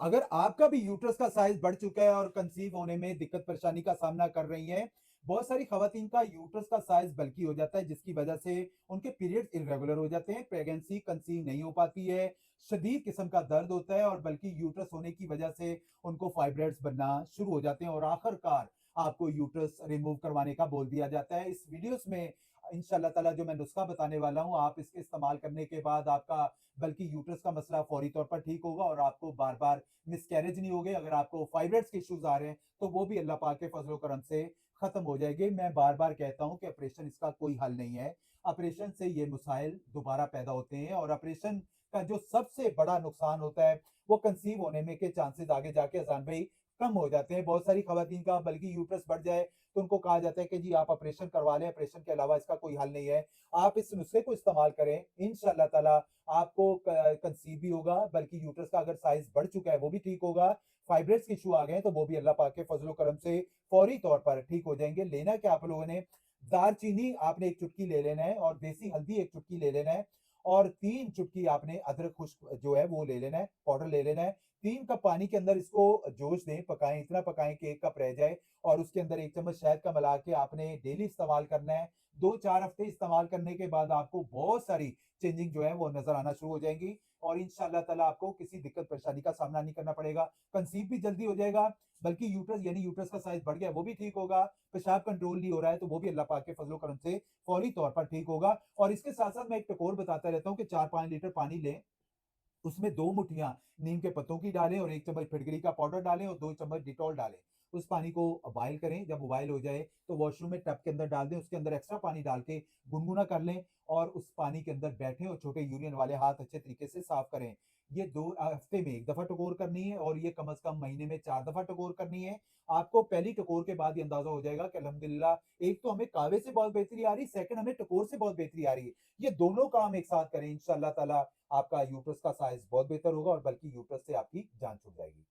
अगर आपका भी यूट्रस का साइज़ बढ़ चुका है और कंसीव होने में दिक्कत परेशानी का सामना कर रही हैं, बहुत सारी ख़वातीन का यूट्रस का साइज़ बल्की हो जाता है, जिसकी वजह से उनके पीरियड्स इर्रेगुलर हो जाते हैं, प्रेगनेंसी कंसीव नहीं हो पाती है, शदीद किस्म का दर्द होता है और बल्कि यूट्रस होने की वजह से उनको फाइब्रॉइड्स बनना शुरू हो जाते हैं और आखिरकार आपको यूट्रस रिमूव करवाने का बोल दिया जाता है। इस वीडियोज़ में इंशाअल्लाह ताला जो मैं नुस्खा बताने वाला हूँ, आप इसके इस्तेमाल करने के बाद आपका बल्कि यूट्रस का मसला फौरी तौर पर ठीक होगा और आपको बार-बार मिसकैरेज नहीं होगे। अगर आपको फाइब्रॉइड्स के इश्यूज़ आ रहे हैं, तो वो भी अल्लाह पाक के फ़ज़ल-ओ करम से खत्म हो जाएँगे। मैं बार-बार कहता हूँ कि ऑपरेशन इसका कोई हल नहीं है। ऑपरेशन से ये मसाइल दोबारा पैदा होते हैं और ऑपरेशन का जो सबसे बड़ा नुकसान होता है, वो कंसीव होने में के चांसेज़ आगे जाके अज़ान भाई कम हो जाते हैं। बहुत सारी ख़वातीन का बल्कि यूट्रस बढ़ जाए, तो उनको कहा जाता है कि जी आप ऑपरेशन करवा लें, ऑपरेशन के अलावा इसका कोई हल नहीं है। आप इस नुस्खे को इस्तेमाल करें, इंशाअल्लाह ताला आपको कंसीव भी होगा, बल्कि यूट्रस का अगर साइज़ बढ़ चुका है, वो भी ठीक होगा। फाइब्रॉइड्स के इश्यू आ गए हैं, तो वो भी अल्लाह पाक के फ़ज़ल-ओ करम से फौरी तौर पर ठीक हो जाएँगे। लेना क्या आप लोगों ने, दालचीनी आपने 1 चुटकी ले लेना है और देसी हल्दी 1 चुटकी ले लेना है और 3 चुटकी आपने अदरक खुश्क जो है वो ले लेना है, पाउडर ले लेना है। 3 कप पानी के अंदर इसको जोश दें, पकाएँ, इतना पकाएँ कि 1 कप रह जाए और उसके अंदर 1 चम्मच शहद का मिला के आपने डेली इस्तेमाल करना है। 2-4 हफ्ते इस्तेमाल करने के बाद आपको बहुत सारी चेंजिंग जो है वो नज़र आना शुरू हो जाएँगी और इंशाअल्लाह ताला आपको किसी दिक्कत परेशानी का सामना नहीं करना पड़ेगा। कंसीव भी जल्दी हो जाएगा, बल्कि यूट्रस यानी यूट्रस का साइज़ बढ़ गया वो भी ठीक होगा, पेशाब कंट्रोल नहीं हो रहा है तो वो भी अल्लाह पाक के फज़ल-ओ करम से फौरी तौर पर ठीक होगा और इसके साथ-साथ मैं एक टकोर और बताता रहता हूँ कि 4-5 लीटर पानी लें, उसमें 2 मुठ्ठियाँ नीम के पत्तों की डालें और 1 चम्मच फिटकरी का पाउडर डालें और 2 चम्मच डिटॉल डालें। उस पानी को बॉयल करें, जब बॉयल हो जाए तो वॉशरूम में टब के अंदर डाल दें, उसके अंदर एक्स्ट्रा पानी डाल के गुनगुना कर लें और उस पानी के अंदर बैठें और छोटे यूरियन वाले हाथ अच्छे तरीके से साफ करें। ये 2 हफ्ते में 1 दफ़ा टकोर करनी है और ये कम से कम महीने में 4 दफ़ा टकोर करनी है। आपको पहली टकोर के बाद ये अंदाज़ा हो जाएगा कि अल्हम्दुलिल्लाह एक तो हमें कावे से बहुत बेहतरी आ रही है, सेकंड हमें टकोर से बहुत बेहतरी आ रही है। ये दोनों काम एक साथ करें इंशाअल्लाह ताला आपका यूट्रस का साइज़ बहुत बेहतर होगा और बल्कि यूट्रस से आपकी जान छूट जाएगी।